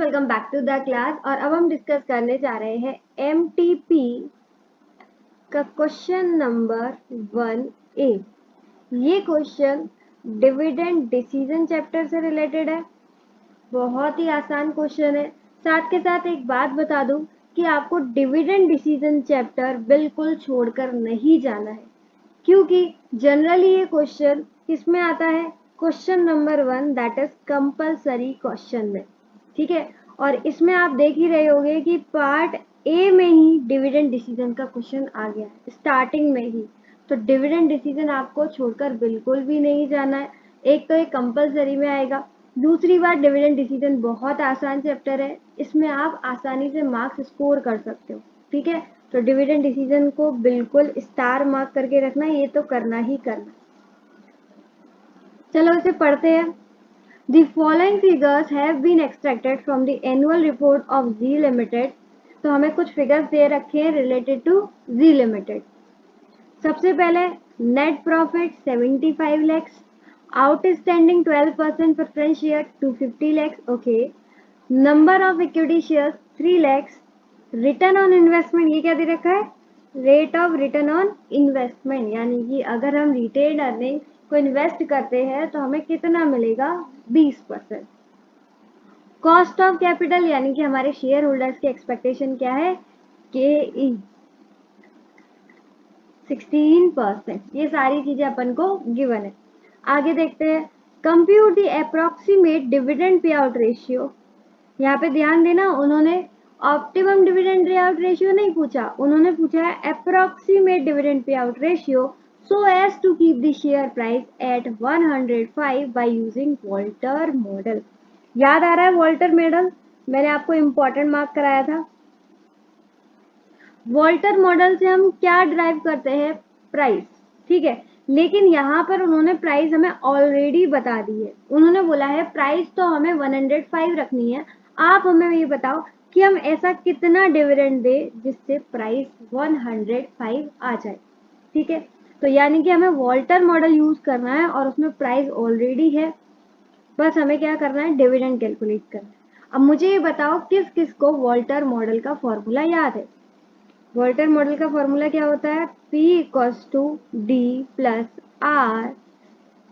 Welcome back to the class. और अब हम डिस्कस करने जा रहे हैं MTP का क्वेश्चन नंबर 1A। ये क्वेश्चन डिविडेंड डिसीजन चैप्टर से रिलेटेड है। बहुत ही आसान क्वेश्चन है। साथ के साथ एक बात बता दूं कि आपको डिविडेंड डिसीजन चैप्टर बिल्कुल छोड़कर नहीं जाना है, क्योंकि जनरली ये क्वेश्चन किसमें आता है, question number 1 that is compulsory question में। ठीक है, और इसमें आप देख ही रहे होंगे कि पार्ट ए में ही डिविडेंड डिसीजन का क्वेश्चन आ गया है स्टार्टिंग में ही। तो डिविडेंड डिसीजन आपको छोड़कर बिल्कुल भी नहीं जाना है। एक तो ये कंपल्सरी में आएगा, दूसरी बात डिविडेंड डिसीजन बहुत आसान चैप्टर है, इसमें आप आसानी से मार्क्स स्कोर कर सकते हो। ठीक है, तो डिविडेंड डिसीजन को बिल्कुल स्टार मार्क करके रखना, ये तो करना ही करना। चलो इसे पढ़ते हैं। The following figures have been extracted from the annual report of Z Limited। तो हमें कुछ फिगर्स दे रखे हैं रिलेटेड टू Z Limited। सबसे पहले net profit 75 lakhs, outstanding 12% preference share 250 lakhs. Okay, number of equity shares 3 lakhs, return on investment ये क्या दे रखा है, rate of return on investment, यानी कि अगर हम रिटेन अर्निंग को इन्वेस्ट करते हैं तो हमें कितना मिलेगा, 20%। कॉस्ट ऑफ कैपिटल यानी कि हमारे शेयर होल्डर्स की एक्सपेक्टेशन क्या है, KE 16%। ये सारी चीजें अपन को गिवन है। आगे देखते हैं, compute the approximate dividend pay out ratio. यहाँ पे ध्यान देना, उन्होंने optimum dividend pay out ratio नहीं पूछा, उन्होंने पूछा है approximate dividend pay out ratio so as to keep the share price at 105 by using Walter model. याद आ रहा है वॉल्टर मॉडल, मैंने आपको इंपॉर्टेंट मार्क कराया था। वॉल्टर मॉडल से हम क्या ड्राइव करते हैं, प्राइस। ठीक है, लेकिन यहाँ पर उन्होंने प्राइस हमें ऑलरेडी बता दी है। उन्होंने बोला है प्राइस तो हमें 105 रखनी है, आप हमें ये बताओ कि हम ऐसा कितना डिविडेंड दे जिससे प्राइस 105 आ जाए। ठीक है, तो यानी कि हमें वॉल्टर मॉडल यूज करना है और उसमें प्राइस ऑलरेडी है, बस हमें क्या करना है, डिविडेंड कैलकुलेट करना है। अब मुझे ये बताओ किस किस को वॉल्टर मॉडल का फॉर्मूला याद है। वॉल्टर मॉडल का फॉर्मूला क्या होता है, P equals to D plus R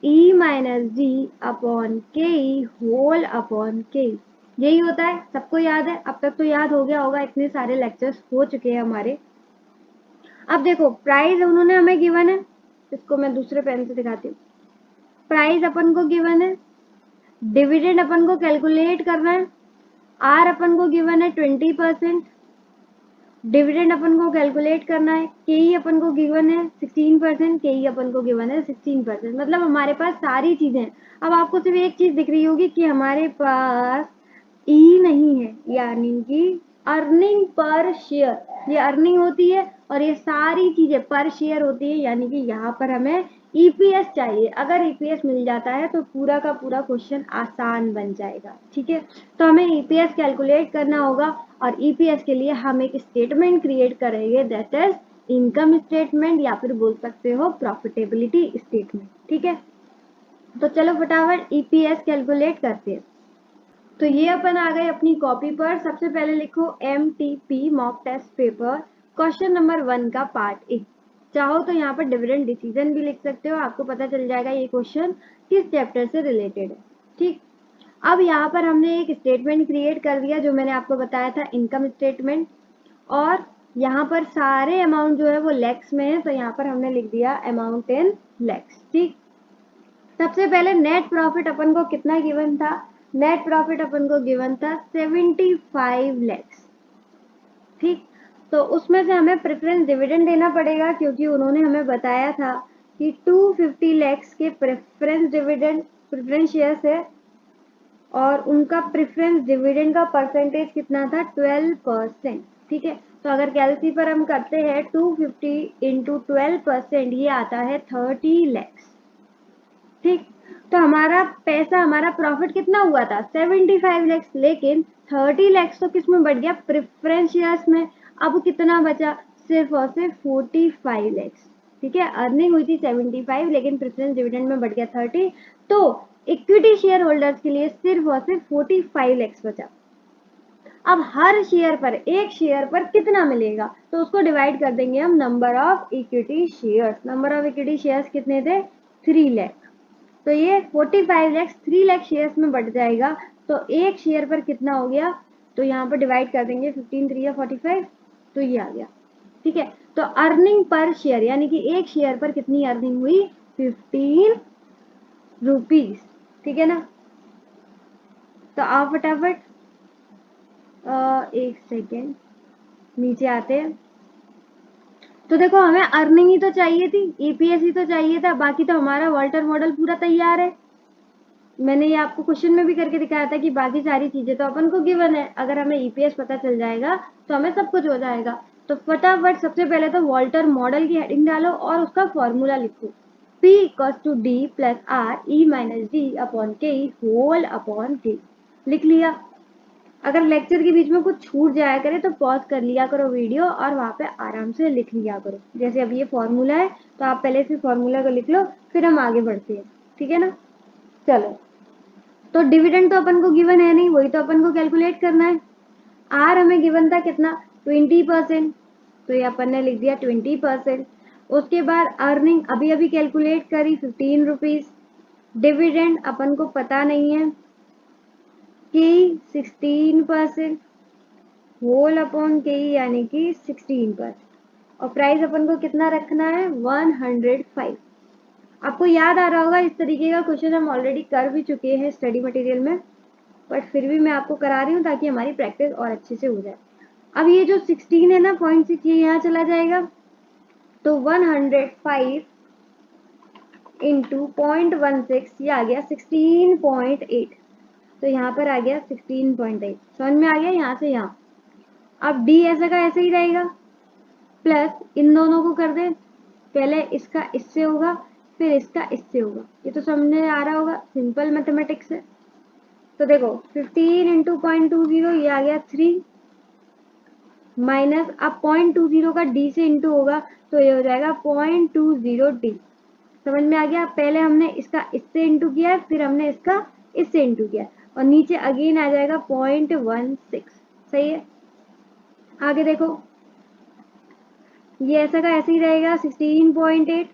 E minus G upon KE whole upon K। यही होता है, सबको याद है, अब तक तो याद हो गया होगा, इतने सारे लेक्चर्स हो चुके हैं हमारे। अब देखो प्राइस उन्होंने हमें गिवन है, इसको मैं दूसरे पेन से दिखाती हूँ। प्राइस अपन को गिवन है, डिविडेंड अपन को कैलकुलेट करना है, आर अपन को गिवन है 20%, डिविडेंड अपन को कैलकुलेट करना है, KE अपन को गिवन है 16%, KE अपन को गिवन है 16%। मतलब हमारे पास सारी चीजें हैं। अब आपको सिर्फ एक चीज दिख रही होगी कि हमारे पास E नहीं है, यानी कि अर्निंग पर शेयर, ये अर्निंग होती है और ये सारी चीजें पर शेयर होती है, यानी कि यहाँ पर हमें EPS चाहिए। अगर EPS मिल जाता है तो पूरा का पूरा क्वेश्चन आसान बन जाएगा। ठीक है, तो हमें EPS कैलकुलेट करना होगा और EPS के लिए हम एक स्टेटमेंट क्रिएट करेंगे, दैट इज इनकम स्टेटमेंट या फिर बोल सकते हो प्रॉफिटेबिलिटी स्टेटमेंट। ठीक है, तो चलो फटाफट EPS कैलकुलेट करते हैं। तो ये अपन आ गए अपनी कॉपी पर। सबसे पहले लिखो MTP mock test paper question number 1 का पार्ट ए। चाहो तो यहाँ पर डिविडेंड डिसीजन भी लिख सकते हो, आपको पता चल जाएगा ये क्वेश्चन किस चैप्टर से रिलेटेड है। ठीक, अब यहाँ पर हमने एक स्टेटमेंट क्रिएट कर दिया जो मैंने आपको बताया था, इनकम स्टेटमेंट, और यहाँ पर सारे अमाउंट जो है वो लैक्स में है, तो यहाँ पर हमने लिख दिया अमाउंट इन लैक्स। ठीक, सबसे पहले नेट प्रॉफिट अपन को कितना गिवन था, नेट प्रॉफिट अपन को गिवन था 75 लैक्स। ठीक, तो उसमें से हमें प्रेफरेंस डिविडेंड देना पड़ेगा, क्योंकि उन्होंने हमें बताया था कि 250 लैक्स के प्रेफरेंस डिविडेंड प्रेफरेंस शेयर्स है और उनका प्रेफरेंस डिविडेंड का परसेंटेज कितना था, 12%। ठीक है, तो अगर कैलसी पर हम करते हैं 250 इंटू 12%, ये आता है 30 लैक्स। ठीक, तो हमारा पैसा, हमारा प्रॉफिट कितना हुआ था, 75 लैक्स, लेकिन 30 लैक्स तो किस में बढ़ गया, प्रेफरेंस शेयर्स में। अब कितना बचा, सिर्फ और सिर्फ 45 लैक्स। ठीक है, अर्निंग हुई थी 75 लेकिन प्रेफरेंस डिविडेंड में बढ़ गया 30, तो इक्विटी शेयर होल्डर्स के लिए सिर्फ और सिर्फ 45 लैक्स बचा। अब हर शेयर पर, एक शेयर पर कितना मिलेगा, तो उसको डिवाइड कर देंगे हम number of equity shares. Number of equity shares कितने थे, 3 लाख, तो ये 45 लाख 3 लाख शेयर्स में बढ़ जाएगा। तो एक शेयर पर कितना हो गया, तो यहाँ पर डिवाइड कर देंगे 15 3 या 45, तो ये आ गया। ठीक है, तो अर्निंग पर शेयर यानी कि एक शेयर पर कितनी अर्निंग हुई, 15 रुपीज। ठीक है ना, तो आप फटाफट एक सेकेंड नीचे आते हैं। तो देखो हमें अर्निंग ही तो चाहिए थी, ईपीएस ही तो चाहिए था, बाकी तो हमारा वॉल्टर मॉडल पूरा तैयार है। मैंने ये आपको क्वेश्चन में भी करके दिखाया था कि बाकी सारी चीजें तो अपन को गिवन है, अगर हमें ईपीएस पता चल जाएगा तो हमें सब कुछ हो जाएगा। तो फटाफट सबसे पहले तो वॉल्टर मॉडल की हेडिंग डालो और उसका फॉर्मूला लिखो, P equals to D plus R E minus D upon K whole upon K. लिख लिया। अगर लेक्चर के बीच में कुछ छूट जाया करे तो पॉज कर लिया करो वीडियो और वहाँ पे आराम से लिख लिया करो। जैसे अब ये फॉर्मूला है तो आप पहले से फॉर्मूला को लिख लो, फिर हम आगे बढ़ते हैं। ठीक है ना, चलो। तो डिविडेंड तो अपन को गिवन है नहीं, वही तो अपन को कैलकुलेट करना है। आर हमें गिवन था कितना, 20%, तो ये अपन ने लिख दिया 20%। उसके बाद अर्निंग अभी अभी कैलकुलेट करी 15 रुपीज। डिविडेंड अपन को पता नहीं है कि 16%, होल अपॉन के यानी कि 16%, और प्राइस अपन को कितना रखना है, 105। आपको याद आ रहा होगा इस तरीके का क्वेश्चन हम ऑलरेडी कर भी चुके हैं स्टडी मटेरियल में, बट फिर भी मैं आपको करा रही हूँ ताकि हमारी प्रैक्टिस और अच्छे से हो जाए। अब ये जो 16 है ना, 0.6 ये यहाँ चला जाएगा, तो 105 इंटू 0.16 ये आ गया 16.8, तो यहाँ पर आ गया 16.8। समझ में आ गया यहाँ से यहाँ। अब डी ऐसा का ऐसे ही रहेगा, प्लस इन दोनों को कर दे, पहले इसका इससे होगा फिर इसका इससे होगा, ये तो समझ में आ रहा होगा, सिंपल मैथमेटिक्स है। तो देखो 15 इंटू 0.20 ये आ गया 3, माइनस अब 0.20 का डी से इंटू होगा तो ये हो जाएगा 0.20 डी। समझ में आ गया, पहले हमने इसका इससे इंटू किया फिर हमने इसका इससे इंटू किया, और नीचे अगेन आ जाएगा 0.16। सही है, आगे देखो ये ऐसा का ऐसे ही रहेगा 16.8।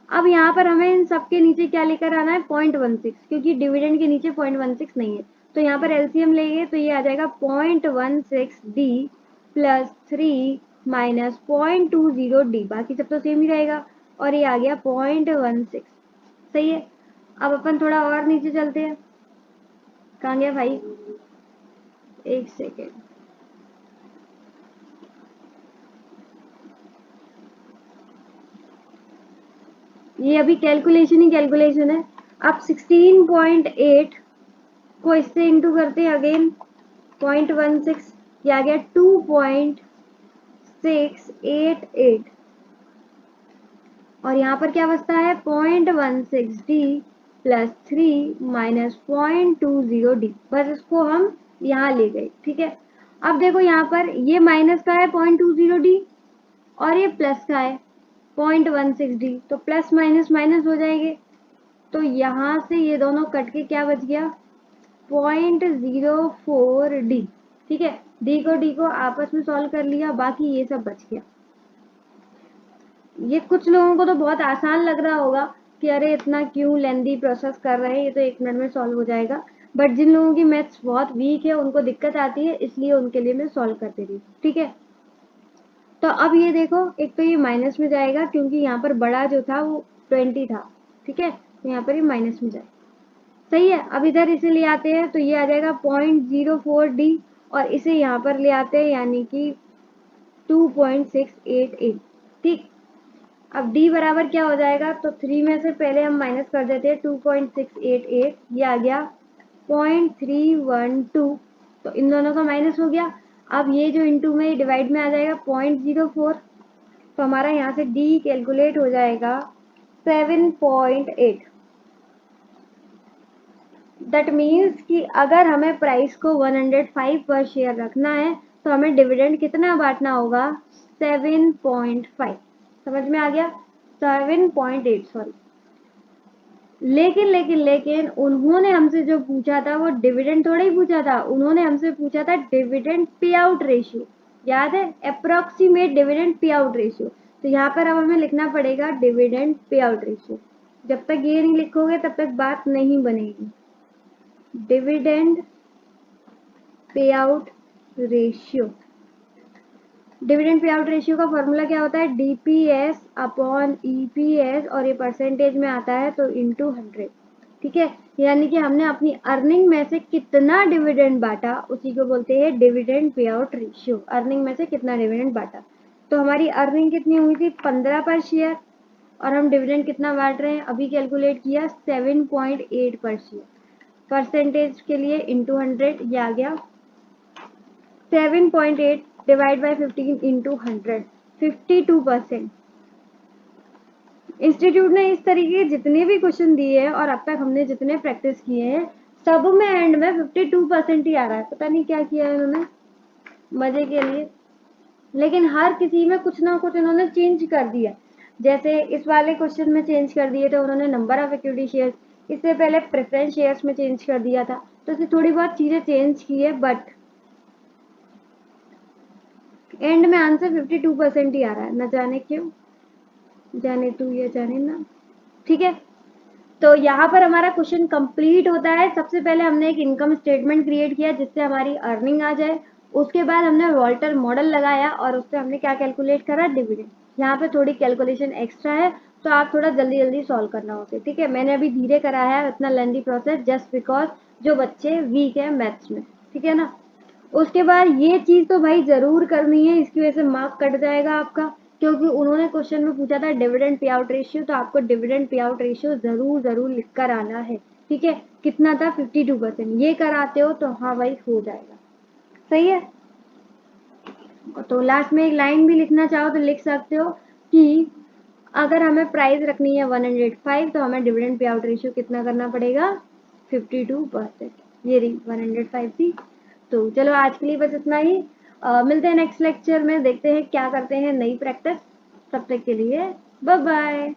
अब यहाँ पर हमें इन सबके नीचे क्या लेकर आना है, 0.16, क्योंकि डिविडेंड के नीचे 0.16 नहीं है, तो यहाँ पर एलसीएम लेंगे तो ये आ जाएगा 0.16 डी प्लस 3 माइनस 0.20 डी, बाकी सब तो सेम ही रहेगा, और ये आ गया 0.16। सही है, अब अपन थोड़ा और नीचे चलते हैं। कहाँ गया भाई, एक सेकेंड, ये अभी कैलकुलेशन ही कैलकुलेशन है। अब 16.8 को इससे इंटू करते हैं अगेन 0.16, ये आ गया 2.688, और यहाँ पर क्या बचता है 0.16 डी प्लस 3 माइनस 0.20 डी, बस इसको हम यहाँ ले गए। ठीक है, अब देखो यहाँ पर ये माइनस का है 0.20 डी और ये प्लस का है 0.16 डी, तो प्लस माइनस माइनस हो जाएंगे, तो यहाँ से ये दोनों कट के क्या बच गया 0.04 डी। ठीक है, डी को आपस में सॉल्व कर लिया, बाकी ये सब बच गया। ये कुछ लोगों को तो बहुत आसान लग रहा होगा कि अरे इतना क्यों लेंदी प्रोसेस कर रहे हैं, ये तो 1 मिनट में सॉल्व हो जाएगा, बट जिन लोगों की मैथ्स बहुत वीक है उनको दिक्कत आती है, इसलिए उनके लिए मैं सॉल्व कर दे रही हूँ। ठीक है, तो अब ये देखो एक तो ये माइनस में जाएगा क्योंकि यहाँ पर बड़ा जो था वो 20 था। ठीक है, तो यहाँ पर ये माइनस में जाए। सही है, अब इधर इसे ले आते हैं तो ये आ जाएगा 0.04 डी, और इसे यहाँ पर ले आते हैं यानी कि 2.688। ठीक, अब d बराबर क्या हो जाएगा, तो 3 में से पहले हम माइनस कर देते हैं 2.688, ये आ गया 0.312, तो इन दोनों का माइनस हो गया। अब ये जो इंटू में डिवाइड में आ जाएगा 0.04, तो हमारा यहाँ से d कैलकुलेट हो जाएगा 7.8। दैट मीन्स कि अगर हमें प्राइस को 105 पर शेयर रखना है तो हमें डिविडेंड कितना बांटना होगा, 7.5। समझ में आ गया, 7.8 सॉरी, लेकिन उन्होंने हमसे जो पूछा था वो डिविडेंड थोड़ा ही पूछा था, उन्होंने हमसे पूछा था डिविडेंड पे आउट रेशियो, याद है, approximate dividend pay out ratio. तो यहाँ पर अब हमें लिखना पड़ेगा डिविडेंड पे आउट रेशियो। जब तक ये नहीं लिखोगे तब तक बात नहीं बनेगी। Dividend pay out ratio, dividend pay out ratio का फॉर्मूला क्या होता है, डीपीएस अपॉन ईपीएस, और ये परसेंटेज में आता है तो इंटू 100। ठीक है, यानी कि हमने अपनी अर्निंग में से कितना डिविडेंड बांटा उसी को बोलते हैं dividend pay out ratio. Earning में से कितना डिविडेंड बांटा, तो हमारी अर्निंग कितनी हुई थी 15 पर शेयर, और हम डिविडेंड कितना बांट रहे हैं अभी कैलकुलेट किया 7.8 पर शेयर। परसेंटेज के लिए इंटू 100, ये आ गया 7.8 डिवाइड बाय 15 इंटू 100, 52%। इंस्टीट्यूट ने इस तरीके के जितने भी क्वेश्चन दिए हैं और अब तक हमने जितने प्रैक्टिस किए हैं सब में एंड में 52% ही आ रहा है। पता नहीं क्या किया है इन्होंने मजे के लिए, लेकिन हर किसी में कुछ ना कुछ इन्होंने चेंज कर दिया। जैसे इस वाले क्वेश्चन में चेंज कर दिए थे उन्होंने नंबर ऑफ इक्विटी शेयर्स, इससे पहले प्रेफरेंस शेयर्स में चेंज कर दिया था, तो इससे थोड़ी बहुत चीजें चेंज की है, बट एंड में आंसर 52% ही आ रहा है, न जाने क्यों, जाने तू या जाने ना। ठीक है, तो यहाँ पर हमारा क्वेश्चन कंप्लीट होता है। सबसे पहले हमने एक इनकम स्टेटमेंट क्रिएट किया जिससे हमारी अर्निंग आ जाए, उसके बाद हमने वॉल्टर मॉडल लगाया और उससे हमने क्या कैलकुलेट करा, डिविडेंड। यहाँ पे थोड़ी कैलकुलेशन एक्स्ट्रा है तो आप थोड़ा जल्दी जल्दी सॉल्व करना होगा। ठीक है, मैंने अभी धीरे करा है इतना लेंथी प्रोसेस जस्ट बिकॉज जो बच्चे वीक है मैथ्स में। ठीक है ना, उसके बाद ये चीज तो भाई जरूर करनी है, इसकी वजह से मार्क कट जाएगा आपका, क्योंकि उन्होंने क्वेश्चन में पूछा था डिविडेंड पे आउट रेशियो, तो आपको डिविडेंड पे आउट रेशियो जरूर लिख कर आना है। ठीक है, कितना था 52%, ये कराते हो तो हाँ भाई हो जाएगा। सही है, तो लास्ट में एक लाइन भी लिखना चाहो तो लिख सकते हो कि अगर हमें प्राइस रखनी है 105 तो हमें डिविडेंड पे आउट रेशियो कितना करना पड़ेगा 52%। ये रही 105 थी। तो चलो आज के लिए बस इतना ही, मिलते हैं नेक्स्ट लेक्चर में, देखते हैं क्या करते हैं नई प्रैक्टिस। तब तक के लिए बाय बाय।